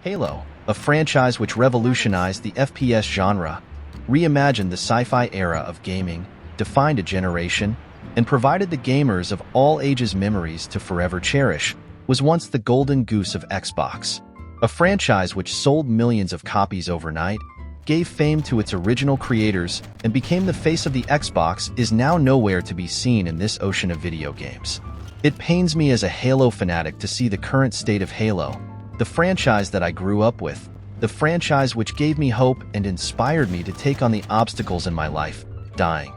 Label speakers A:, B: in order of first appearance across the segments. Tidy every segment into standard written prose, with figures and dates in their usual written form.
A: Halo, a franchise which revolutionized the FPS genre, reimagined the sci-fi era of gaming, defined a generation, and provided the gamers of all ages memories to forever cherish, was once the golden goose of Xbox. A franchise which sold millions of copies overnight, gave fame to its original creators, and became the face of the Xbox is now nowhere to be seen in this ocean of video games. It pains me as a Halo fanatic to see the current state of Halo, the franchise that I grew up with, the franchise which gave me hope and inspired me to take on the obstacles in my life, dying.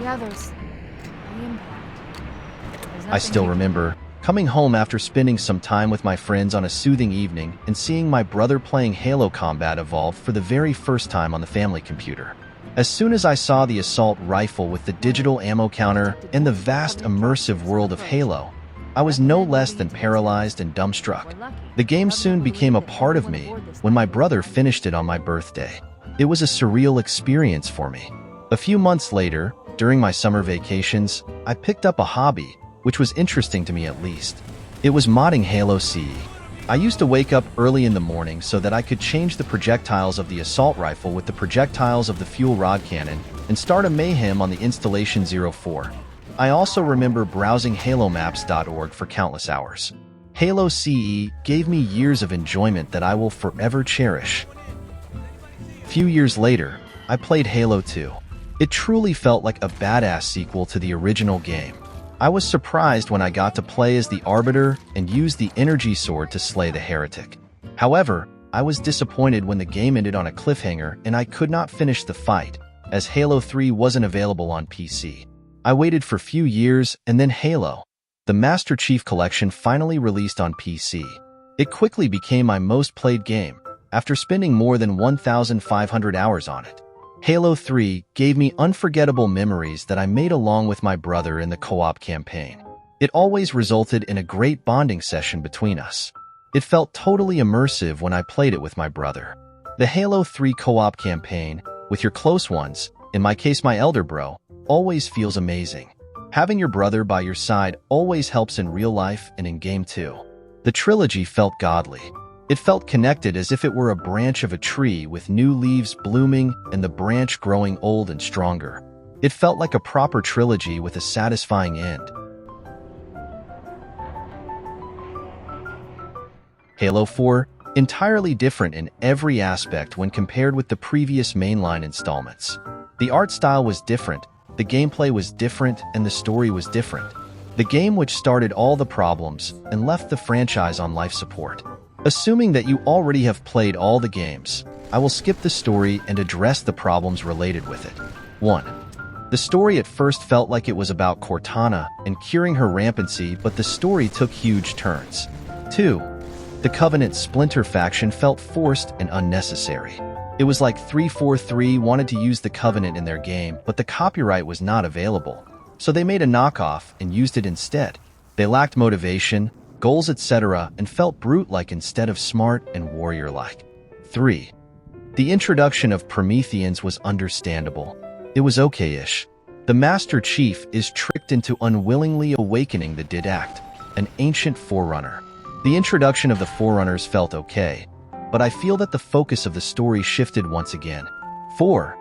B: Yeah, there's the impact.
A: I still remember coming home after spending some time with my friends on a soothing evening and seeing my brother playing Halo Combat Evolved for the very first time on the family computer. As soon as I saw the assault rifle with the digital ammo counter and the vast immersive world of Halo, I was no less than paralyzed and dumbstruck. The game soon became a part of me when my brother finished it on my birthday. It was a surreal experience for me. A few months later, during my summer vacations, I picked up a hobby, which was interesting to me at least. It was modding Halo CE. I used to wake up early in the morning so that I could change the projectiles of the assault rifle with the projectiles of the fuel rod cannon and start a mayhem on the installation 04. I also remember browsing halomaps.org for countless hours. Halo CE gave me years of enjoyment that I will forever cherish. Few years later, I played Halo 2. It truly felt like a badass sequel to the original game. I was surprised when I got to play as the Arbiter and use the energy sword to slay the heretic. However, I was disappointed when the game ended on a cliffhanger and I could not finish the fight, as Halo 3 wasn't available on PC. I waited for few years and then Halo, the Master Chief Collection, finally released on PC. It quickly became my most played game, after spending more than 1,500 hours on it. Halo 3 gave me unforgettable memories that I made along with my brother in the co-op campaign. It always resulted in a great bonding session between us. It felt totally immersive when I played it with my brother. The Halo 3 co-op campaign, with your close ones, in my case my elder bro, always feels amazing. Having your brother by your side always helps in real life and in game too. The trilogy felt godly. It felt connected as if it were a branch of a tree with new leaves blooming and the branch growing old and stronger. It felt like a proper trilogy with a satisfying end. Halo 4, entirely different in every aspect when compared with the previous mainline installments. The art style was different, the gameplay was different, and the story was different. The game which started all the problems and left the franchise on life support. Assuming that you already have played all the games, I will skip the story and address the problems related with it. 1. The story at first felt like it was about Cortana and curing her rampancy, but the story took huge turns. 2. The Covenant Splinter faction felt forced and unnecessary. It was like 343 wanted to use the Covenant in their game, but the copyright was not available, so they made a knockoff and used it instead. They lacked motivation, goals, etc., and felt brute-like instead of smart and warrior-like. 3. The introduction of Prometheans was understandable. It was okay-ish. The Master Chief is tricked into unwillingly awakening the Didact, an ancient Forerunner. The introduction of the Forerunners felt okay, but I feel that the focus of the story shifted once again. 4.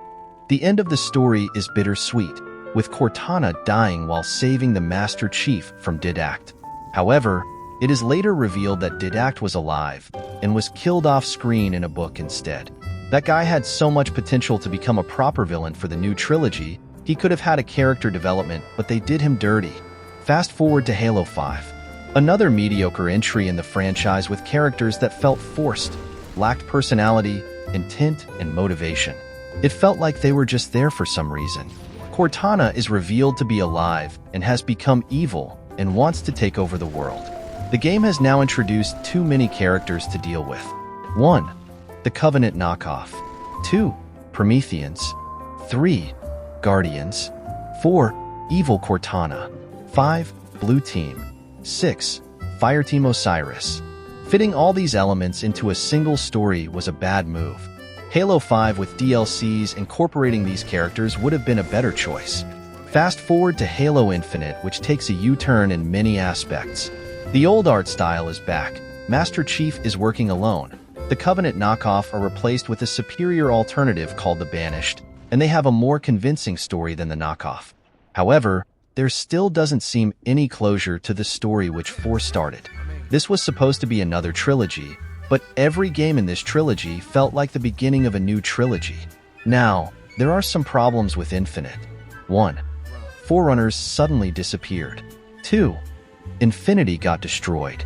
A: The end of the story is bittersweet, with Cortana dying while saving the Master Chief from Didact. However, it is later revealed that Didact was alive and was killed off-screen in a book instead. That guy had so much potential to become a proper villain for the new trilogy. He could have had a character development, but they did him dirty. Fast forward to Halo 5. Another mediocre entry in the franchise with characters that felt forced, lacked personality, intent, and motivation. It felt like they were just there for some reason. Cortana is revealed to be alive and has become evil and wants to take over the world. The game has now introduced too many characters to deal with. 1. The Covenant knockoff. 2. Prometheans. 3. Guardians. 4. Evil Cortana. 5. Blue Team. 6. Fireteam Osiris. Fitting all these elements into a single story was a bad move. Halo 5 with DLCs incorporating these characters would have been a better choice. Fast forward to Halo Infinite, which takes a U-turn in many aspects. The old art style is back. Master Chief is working alone. The Covenant knockoff are replaced with a superior alternative called the Banished, and they have a more convincing story than the knockoff. However, there still doesn't seem any closure to the story which 4 started. This was supposed to be another trilogy, but every game in this trilogy felt like the beginning of a new trilogy. Now, there are some problems with Infinite. 1. Forerunners suddenly disappeared. 2. Infinity got destroyed.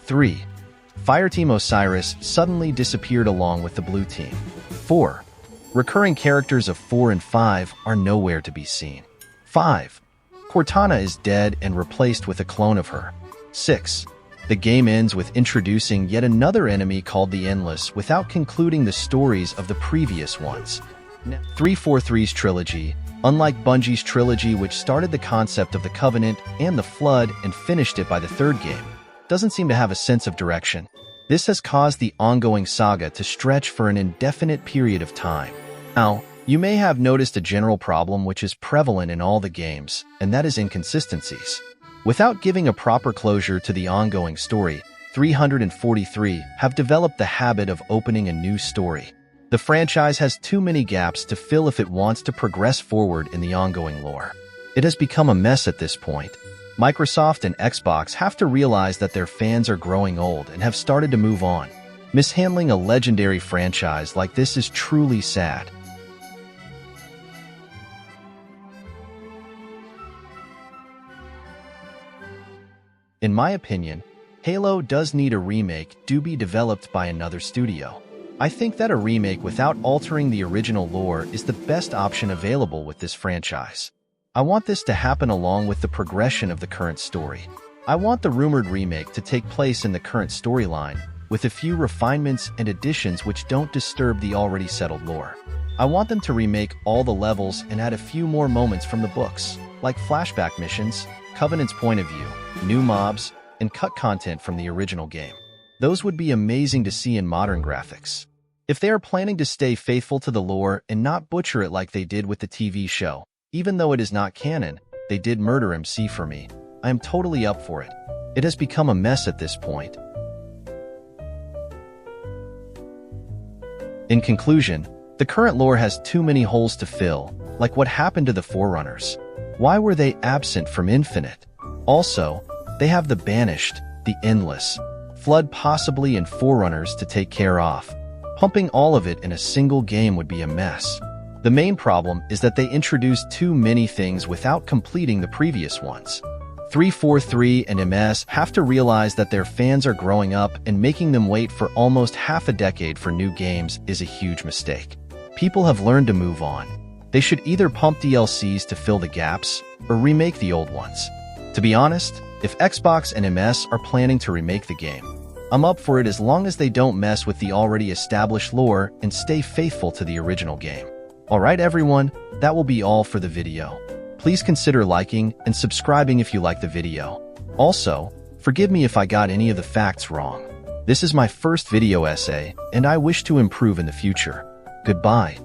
A: 3. Fireteam Osiris suddenly disappeared along with the Blue Team. 4. Recurring characters of 4 and 5 are nowhere to be seen. 5. Cortana is dead and replaced with a clone of her. 6. The game ends with introducing yet another enemy called the Endless without concluding the stories of the previous ones. 343's trilogy, unlike Bungie's trilogy which started the concept of the Covenant and the Flood and finished it by the 3rd game, doesn't seem to have a sense of direction. This has caused the ongoing saga to stretch for an indefinite period of time. Now, you may have noticed a general problem which is prevalent in all the games, and that is inconsistencies. Without giving a proper closure to the ongoing story, 343 have developed the habit of opening a new story. The franchise has too many gaps to fill if it wants to progress forward in the ongoing lore. It has become a mess at this point. Microsoft and Xbox have to realize that their fans are growing old and have started to move on. Mishandling a legendary franchise like this is truly sad. In my opinion, Halo does need a remake to be developed by another studio. I think that a remake without altering the original lore is the best option available with this franchise. I want this to happen along with the progression of the current story. I want the rumored remake to take place in the current storyline, with a few refinements and additions which don't disturb the already settled lore. I want them to remake all the levels and add a few more moments from the books, like flashback missions, Covenant's point of view, new mobs, and cut content from the original game. Those would be amazing to see in modern graphics. If they are planning to stay faithful to the lore and not butcher it like they did with the TV show, even though it is not canon, they did murder MC for me. I am totally up for it. It has become a mess at this point. In conclusion, the current lore has too many holes to fill, like what happened to the Forerunners. Why were they absent from Infinite? Also, they have the Banished, the Endless, Flood possibly and Forerunners to take care of. Pumping all of it in a single game would be a mess. The main problem is that they introduced too many things without completing the previous ones. 343 and MS have to realize that their fans are growing up, and making them wait for almost half a decade for new games is a huge mistake. People have learned to move on. They should either pump DLCs to fill the gaps, or remake the old ones. To be honest, if Xbox and MS are planning to remake the game, I'm up for it as long as they don't mess with the already established lore and stay faithful to the original game. Alright everyone, that will be all for the video. Please consider liking and subscribing if you like the video. Also, forgive me if I got any of the facts wrong. This is my first video essay, and I wish to improve in the future. Goodbye.